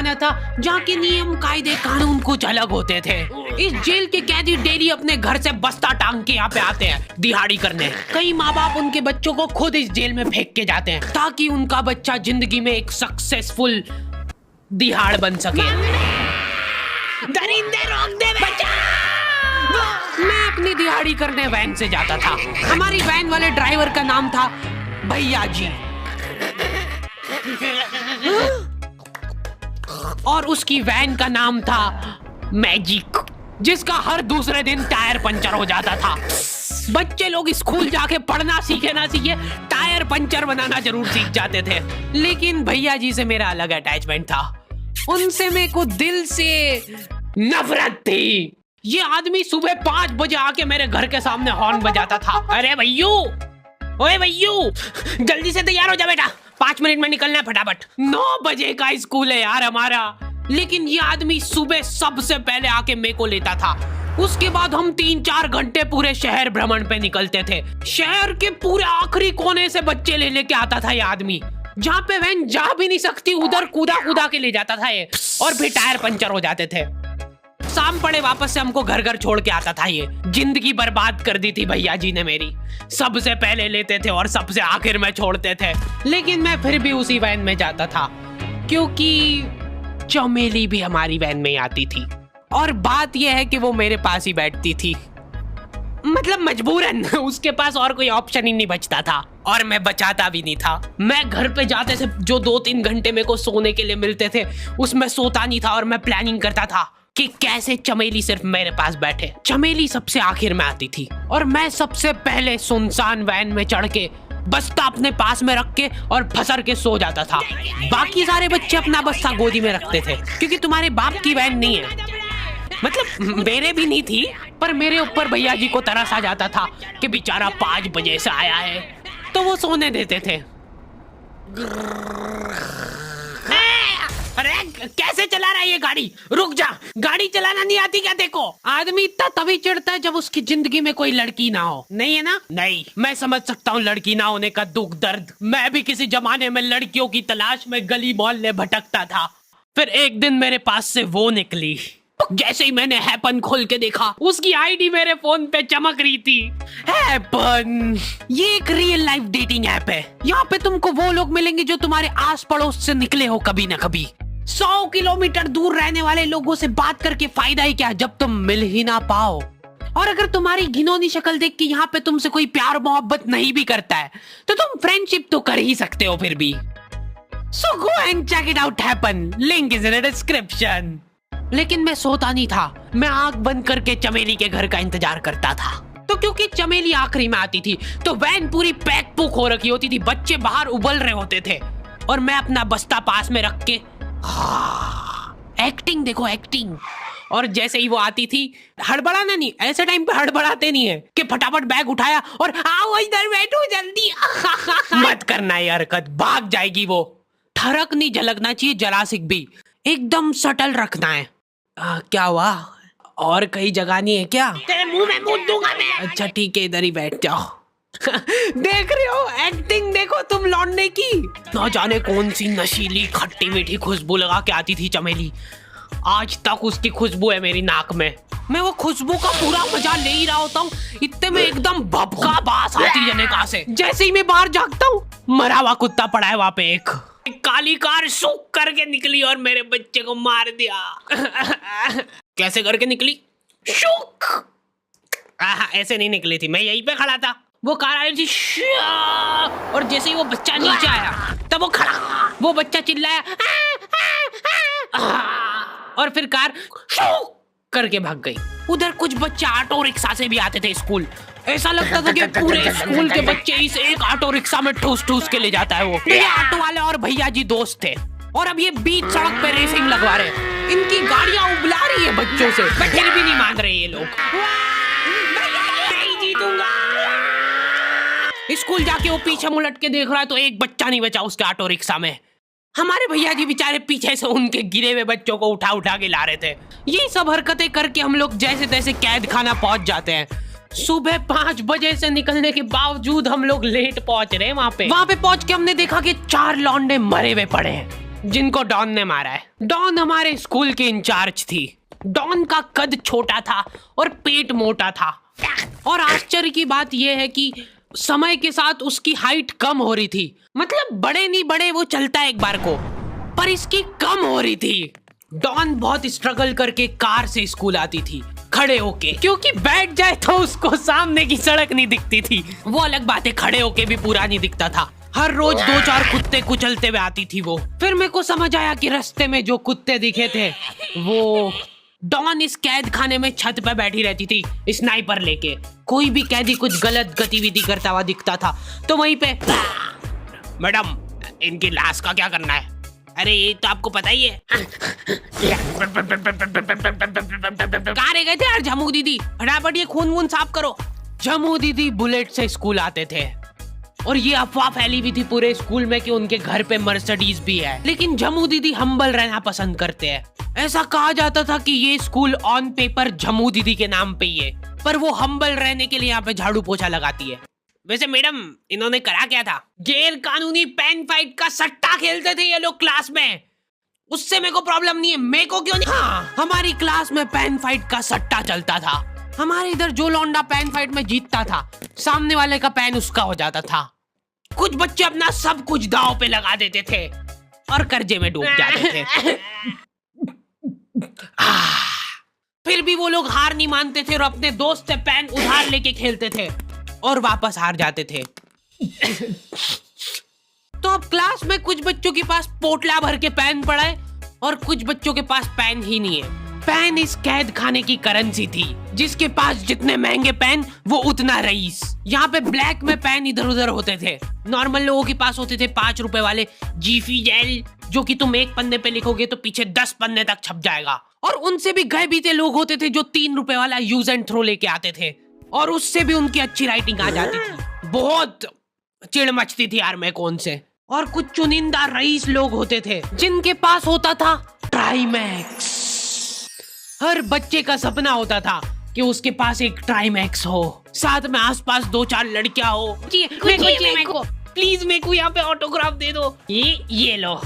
जमाना था जहाँ के नियम कायदे कानून कुछ अलग होते थे। इस जेल के कैदी डेली अपने घर से बस्ता टांग के यहाँ पे आते हैं दिहाड़ी करने। कई माँ बाप उनके बच्चों को खुद इस जेल में फेंक के जाते हैं ताकि उनका बच्चा जिंदगी में एक सक्सेसफुल दिहाड़ बन सके। दरिंदे रोक दे बच्चा। मैं अपनी दिहाड़ी करने वैन से जाता था। हमारी वैन वाले ड्राइवर का नाम था भैया जी और उसकी वैन का नाम था मैजिक, जिसका हर दूसरे दिन टायर पंचर हो जाता था। बच्चे लोग स्कूल जाके पढ़ना सीखे ना सीखे टायर पंचर बनाना जरूर सीख जाते थे। लेकिन भैया जी से मेरा अलग अटैचमेंट था। उनसे मेरे को दिल से नफरत थी। ये आदमी सुबह 5 बजे आके मेरे घर के सामने हॉर्न बजाता था। अरे भैयू, ओए भैयू, जल्दी से तैयार हो जा बेटा, 5 मिनट में निकलना है फटाफट। 9 बजे का स्कूल है यार हमारा। लेकिन ये आदमी सुबह सबसे पहले आके मेरे को लेता था। उसके बाद हम 3-4 घंटे पूरे शहर भ्रमण पे निकलते थे। शहर के पूरे आखिरी कोने से बच्चे ले लेके आता था ये आदमी। जहाँ पे वैन जा भी नहीं सकती उधर कूदा के ले जाता था ये, और फिर टायर पंचर हो जाते थे। शाम पड़े वापस से हमको घर घर छोड़ के आता था ये। जिंदगी बर्बाद कर दी थी भैया जी ने मेरी। सबसे पहले लेते थे और सबसे आखिर में छोड़ते थे। लेकिन मैं फिर भी उसी वैन में जाता था क्योंकि चमेली भी हमारी वैन में आती थी। और बात यह है कि वो मेरे पास ही बैठती थी, मतलब मजबूरन। उसके पास और कोई ऑप्शन ही नहीं बचता था और मैं बचाता भी नहीं था। मैं घर पे जाते से जो 2-3 घंटे मेरे को सोने के लिए मिलते थे उसमें सोता नहीं था और मैं प्लानिंग करता था कि कैसे चमेली सिर्फ मेरे पास बैठे। चमेली सबसे आखिर में आती थी और मैं सबसे पहले सुनसान वैन में चढ़ के बस्ता अपने पास में रख के और फसर के सो जाता था। बाकी सारे बच्चे अपना बस्ता गोदी में रखते थे क्योंकि तुम्हारे बाप की वैन नहीं है, मतलब मेरे भी नहीं थी, पर मेरे ऊपर भैया जी को तरस आ जाता था कि बेचारा 5 बजे से आया है, तो वो सोने देते थे। अरे कैसे चला रहा है ये गाड़ी? रुक जा, गाड़ी चलाना नहीं आती क्या? देखो, आदमी इतना तभी चिढ़ता है जब उसकी जिंदगी में कोई लड़की ना हो। नहीं है ना? नहीं, मैं समझ सकता हूँ लड़की ना होने का दुख दर्द। मैं भी किसी जमाने में लड़कियों की तलाश में गली मोहल्ले भटकता था। फिर एक दिन मेरे पास से वो निकली। जैसे ही मैंने हैपन खोल के देखा उसकी आईडी मेरे फोन पे चमक रही थी। हैपन ये एक रियल लाइफ डेटिंग ऐप है। यहाँ पे तुमको वो लोग मिलेंगे जो तुम्हारे आस पड़ोस से निकले हो कभी ना कभी। 100 किलोमीटर दूर रहने वाले लोगों से बात करके फायदा ही क्या जब तुम मिल ही ना पाओ। और अगर तुम्हारी घिनौनी शक्ल देख के यहाँ पे तुमसे कोई प्यार मोहब्बत नहीं भी करता है तो तुम फ्रेंडशिप तो कर ही सकते हो फिर भी। So go and check it out happen. Link is in the description. लेकिन मैं सोता नहीं था। मैं आंख बंद करके चमेली के घर का इंतजार करता था। तो क्योंकि चमेली आखिरी में आती थी तो वैन पूरी पैक पुक हो रखी होती थी, बच्चे बाहर उबल रहे होते थे और मैं अपना बस्ता पास में रख के एक्टिंग देखो एक्टिंग। और जैसे ही वो आती थी, हड़बड़ाना नहीं, ऐसे टाइम पे हड़बड़ाते नहीं है कि फटाफट बैग उठाया और आओ इधर बैठो जल्दी। मत करना ये हरकत, भाग जाएगी वो। ठरक नहीं झलकना चाहिए, जरा सिक भी, एकदम सटल रखना है। क्या हुआ? और कहीं जगह नहीं है क्या? तेरे मुंह में मूत दूंगा मैं। अच्छा ठीक है, इधर ही बैठ जाओ। देख रहे हो एक्टिंग देखो तुम लौंडे की। ना जाने कौन सी नशीली खट्टी मीठी खुशबू लगा के आती थी चमेली। आज तक उसकी खुशबू है मेरी नाक में। मैं वो खुशबू का पूरा मजा ले ही रहा होता हूँ, इतने में एकदम भभका बास आती है निकाह से। जैसे ही मैं बाहर झांकता हूँ, मरा हुआ कुत्ता पड़ा है वहाँ पे। एक काली कार सूख करके निकली और मेरे बच्चे को मार दिया। कैसे करके निकली? शूक। ऐसे नहीं निकली थी, मैं यहीं पे खड़ा था, वो कार आई थी और जैसे ही वो बच्चा नीचे आया तब वो खड़ा, वो बच्चा चिल्लाया और फिर कार करके भाग गई। उधर कुछ बच्चे ऑटो रिक्शा से भी आते थे स्कूल। ऐसा लगता था कि पूरे स्कूल के बच्चे इस एक ऑटो रिक्शा में ठूस ठूस के ले जाता है वो। ये ऑटो वाले और भैया जी दोस्त थे और अब ये बीच सड़क पे रेसिंग लगवा रहे। इनकी गाड़ियां उबला रही है बच्चों से, फिर भी नहीं मान रहे ये लोग। नहीं जीतूंगा। स्कूल जाके वो पीछे मुलट के देख रहा है तो एक बच्चा नहीं बचा उसके ऑटो रिक्शा में। हमारे भैया जी बेचारे पीछे से उनके गिरे हुए बच्चों को उठा उठा के ला रहे थे। ये सब हरकतें करके हम लोग जैसे तैसे कैद खाना पहुंच जाते हैं। सुबह 5 बजे से निकलने के बावजूद हम लोग लेट पहुंच रहे हैं। वहाँ पे पहुंच के हमने देखा कि 4 लौंडे मरे हुए पड़े हैं। जिनको डॉन ने मारा है। डॉन हमारे स्कूल की इंचार्ज थी। डॉन का कद छोटा था और पेट मोटा था, और आश्चर्य की बात यह है कि समय के साथ उसकी हाइट कम हो रही थी। मतलब बड़े नहीं बड़े वो चलता है एक बार को, पर इसकी कम हो रही थी। डॉन बहुत स्ट्रगल करके कार से स्कूल आती थी खड़े होके, क्योंकि बैठ जाए तो उसको सामने की सड़क नहीं दिखती थी। वो अलग बात है, खड़े होके भी पूरा नहीं दिखता था। हर रोज 2-4 कुत्ते कुचलते हुए आती थी वो। फिर मेरे को समझ आया कि रास्ते में जो कुत्ते दिखे थे वो डॉन इस कैद खाने में छत पे बैठी रहती थी स्नाइपर लेके। कोई भी कैदी कुछ गलत गतिविधि करता हुआ दिखता था तो वहीं पे, मैडम इनकी लाश का क्या करना है? अरे ये तो आपको पता ही है। कहाँ रह गए थे यार झमू दीदी? फटाफट ये खून वून साफ करो। झमू दीदी बुलेट से स्कूल आते थे और ये अफवाह फैली हुई थी पूरे स्कूल में कि उनके घर पे मर्सिडीज भी है। लेकिन झमू दीदी हम्बल रहना पसंद करते हैं। ऐसा कहा जाता था कि ये स्कूल ऑन पेपर झमू दीदी के नाम पे ही है, पर वो हम्बल रहने के लिए यहाँ पे झाड़ू पोछा लगाती है। वैसे मैडम इन्होंने करा क्या था? गैर कानूनी पेन फाइट का सट्टा खेलते थे ये लोग क्लास में। उससे मेरे को प्रॉब्लम नहीं है, मेरे को क्यों नहीं? हाँ, हमारी क्लास में पेन फाइट का सट्टा चलता था। हमारे इधर जो लौंडा पेन फाइट में जीतता था, सामने वाले का पेन उसका हो जाता था। कुछ बच्चे अपना सब कुछ दांव पे लगा देते थे और कर्जे में डूब जाते थे। फिर भी वो लोग हार नहीं मानते थे और अपने दोस्त से पेन उधार लेके खेलते थे और वापस हार जाते थे। तो अब क्लास में कुछ बच्चों के पास पोटला भर के पेन पड़ा है और कुछ बच्चों के पास पेन ही नहीं है। पेन इस कैद खाने की करेंसी थी। जिसके पास जितने महंगे पेन वो उतना रईस। यहाँ पे ब्लैक में पेन इधर उधर होते थे। नॉर्मल लोगों के पास होते थे 5 रुपए वाले जीफी जेल, जो कि तुम एक पन्ने पे लिखोगे तो पीछे 10 पन्ने तक छप जाएगा। और उनसे भी गए बीते लोग होते थे जो 3 रुपए वाला यूज एंड थ्रो लेके आते थे और उससे भी उनकी अच्छी राइटिंग आ जाती थी। बहुत चिढ़ मचती थी यार मैं कौन से। और कुछ चुनिंदा रईस लोग होते थे जिनके पास होता था ट्राइमैक्स। हर बच्चे का सपना होता था कि उसके पास एक ट्राइमैक्स हो, साथ में आसपास 2-4 लड़कियां हो। मेरे को प्लीज मेरे को यहाँ पे ऑटोग्राफ दे दो। ये लो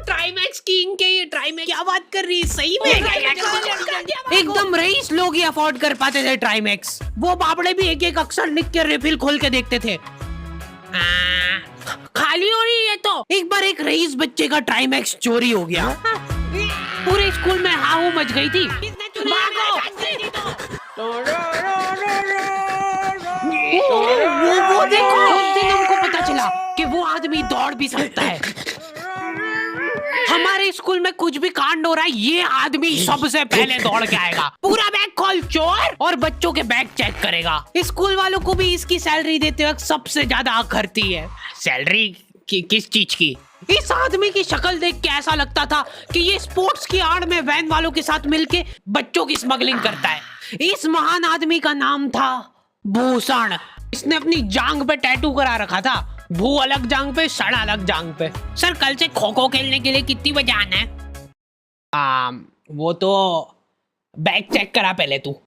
ट्राइमैक्स किंग के। ये ट्राइमैक्स क्या बात कर रही है? सही में एकदम रईस लोग ही अफोर्ड कर पाते थे ट्राइमैक्स। वो बाबड़े भी एक एक अक्षर लिख के रिफिल खोल के देखते थे। खाली हो रही है तो एक बार एक रईस बच्चे का ट्राइमैक्स चोरी हो गया। पूरे स्कूल में हाहू मच गई थी। वो देखो, उस दिन हमको पता चला कि वो आदमी दौड़ भी सकता है। हमारे स्कूल में कुछ भी कांड हो रहा है, ये आदमी सबसे पहले दौड़ के आएगा। पूरा बैग खोल चोर, और बच्चों के बैग चेक करेगा। स्कूल वालों को भी इसकी सैलरी देते वक्त सबसे ज्यादा आग करती है। सैलरी किस चीज की? इस आदमी की शक्ल देख के ऐसा लगता था कि ये स्पोर्ट्स की आड़ में वैन वालों के साथ मिलके बच्चों की स्मगलिंग करता है। इस महान आदमी का नाम था भूषण। इसने अपनी जांग पे टैटू करा रखा था। भू अलग जांग पे, सड़ अलग जांग पे। सर कल से खो खो खेलने के लिए कितनी बजे आना है? वो तो बैग चेक करा पहले तू।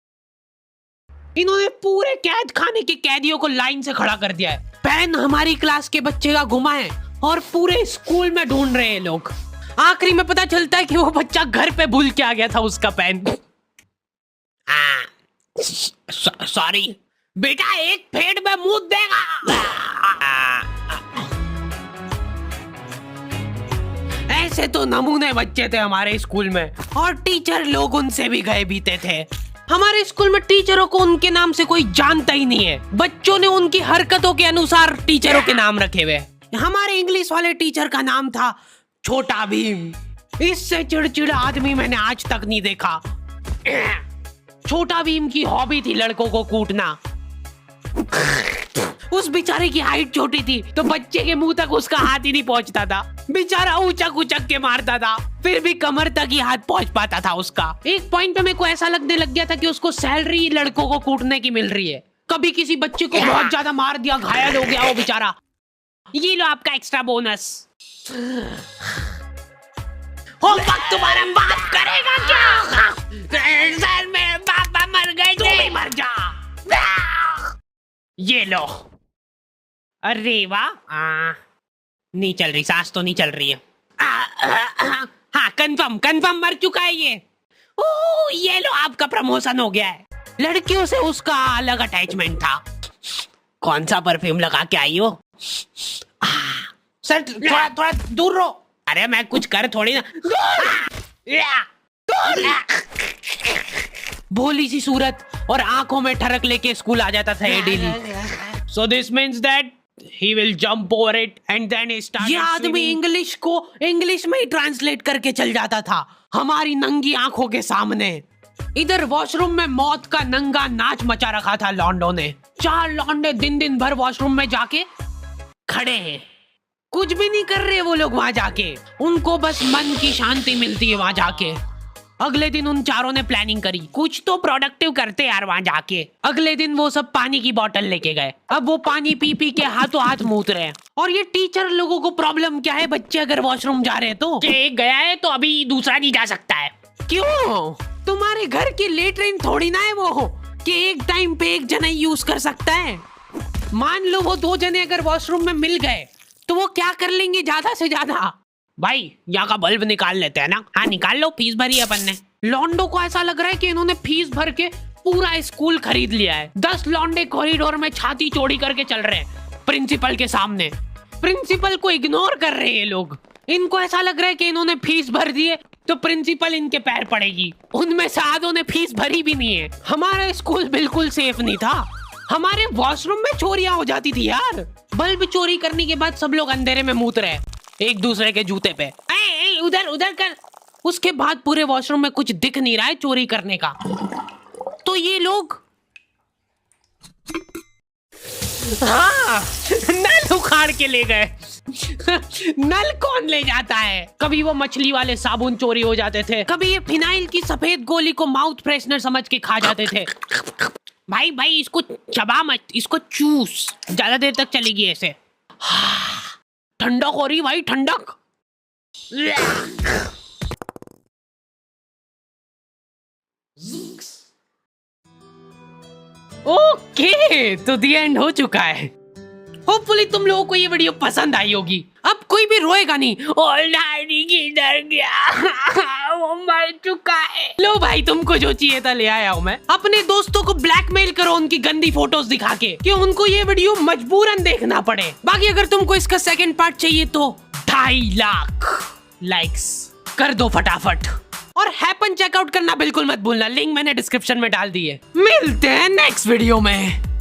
इन्होंने पूरे कैद खाने के कैदियों को लाइन से खड़ा कर दिया है। पेन हमारी क्लास के बच्चे का गुमा है और पूरे स्कूल में ढूंढ रहे हैं लोग। आखिरी में पता चलता है कि वो बच्चा घर पे भूल के आ गया था उसका पेन। सॉरी बेटा, एक फेड में मुंह देगा। ऐसे तो नमूने बच्चे थे हमारे स्कूल में, और टीचर लोग उनसे भी गए बीते थे। हमारे स्कूल में टीचरों को उनके नाम से कोई जानता ही नहीं है। बच्चों ने उनकी हरकतों के अनुसार टीचरों के नाम रखे हुए। हमारे इंग्लिश वाले टीचर का नाम था छोटा भीम। इससे चिड़चिड़ा आदमी मैंने आज तक नहीं देखा। छोटा भीम की हॉबी थी लड़कों को कूटना। उस बेचारे की हाइट छोटी थी तो बच्चे के मुंह तक उसका हाथ ही नहीं पहुंचता था। बेचारा ऊंचक उचक के मारता था, फिर भी कमर तक ही हाथ पहुंच पाता था उसका। एक पॉइंट पे मेरे को ऐसा लगने लग गया था कि उसको सैलरी लड़कों को कूटने की मिल रही है। कभी किसी बच्चे को बहुत ज्यादा मार दिया, घायल हो गया वो बेचारा, ये लो आपका एक्स्ट्रा बोनस। होमवर्क तुम्हारा बाप करेगा क्या? सर मेरे पापा मर गए, तू भी मर जा। ये लो। अरे वाह, नहीं चल रही, सांस तो नहीं चल रही है। हाँ कंफर्म कंफर्म मर चुका है ये। ओह ये लो आपका प्रमोशन हो गया है। लड़कियों से उसका अलग अटैचमेंट था। कौन सा परफ्यूम लगा के आई हो? सर थोड़ा थोड़ा दूर रहो। अरे मैं कुछ कर थोड़ी ना। भोली सी सूरत और आंखों में ठरक लेके स्कूल आ जाता था ये daily. So this means that he will jump over it and then he started ये आदमी इंग्लिश को इंग्लिश में ही ट्रांसलेट करके चल जाता था हमारी नंगी आंखों के सामने। इधर वॉशरूम में मौत का नंगा नाच मचा रखा था लॉन्डो ने। 4 लॉन्डे दिन दिन भर वॉशरूम में जाके खड़े हैं, कुछ भी नहीं कर रहे वो लोग वहां जाके। उनको बस मन की शांति मिलती है वहां जाके। अगले दिन उन चारों ने प्लानिंग करी कुछ तो प्रोडक्टिव करते यार वहां जाके। अगले दिन वो सब पानी की बोतल लेके गए। अब वो पानी पी पी के हाथों हाथ मूत रहे हैं। और ये टीचर लोगों को प्रॉब्लम क्या है, बच्चे अगर वॉशरूम जा रहे हैं तो एक गया है तो अभी दूसरा नहीं जा सकता है। क्यों? तुम्हारे घर की लेटरिन थोड़ी ना है वो कि एक टाइम पे एक जना यूज कर सकता है। मान लो वो 2 जने अगर वॉशरूम में मिल गए तो वो क्या कर लेंगे ज्यादा से ज्यादा? भाई यहाँ का बल्ब निकाल लेते हैं ना। हाँ निकाल लो, फीस भरी है अपन ने। लॉन्डो को ऐसा लग रहा है कि इन्होंने फीस भर के पूरा स्कूल खरीद लिया है। 10 लॉन्डे कॉरिडोर में छाती चौड़ी करके चल रहे हैं प्रिंसिपल के सामने। प्रिंसिपल को इग्नोर कर रहे हैं ये लोग। इनको ऐसा लग रहा है कि इन्होंने फीस भर दी है तो प्रिंसिपल इनके पैर पड़ेगी। उनमें से आधों ने फीस भरी भी नहीं है। हमारा स्कूल बिल्कुल सेफ नहीं था। हमारे वॉशरूम में चोरियां हो जाती थी यार। बल्ब चोरी करने के बाद सब लोग अंधेरे में मूत रहे एक दूसरे के जूते पे। उधर उधर कर। उसके बाद पूरे वॉशरूम में कुछ दिख नहीं रहा है चोरी करने का। तो ये लोग हाँ नल उखाड़ के ले गए। नल कौन ले जाता है? कभी वो मछली वाले साबुन चोरी हो जाते थे, कभी ये फिनाइल की सफेद गोली को माउथ फ्रेशनर समझ के खा जाते थे। भाई भाई इसको चबा मत, इसको चूस, ज्यादा देर तक चलेगी ऐसे। ठंडक हो रही भाई, ठंडक। ओके तो दी एंड हो चुका है। होपफुली तुम लोगों को ये वीडियो पसंद आई होगी। अब कोई भी रोएगा नहीं। डैडी किधर गया? वो मर चुका है। लो भाई तुमको जो चाहिए था ले आया हूँ मैं। अपने दोस्तों को ब्लैकमेल करो उनकी गंदी फोटोज दिखा के कि उनको ये वीडियो मजबूरन देखना पड़े। बाकी अगर तुमको इसका सेकंड पार्ट चाहिए तो 2.5 लाख लाइक्स कर दो फटाफट। और हैपन चेकआउट करना बिल्कुल मत भूलना, लिंक मैंने डिस्क्रिप्शन में डाल दी है। मिलते हैं नेक्स्ट वीडियो में।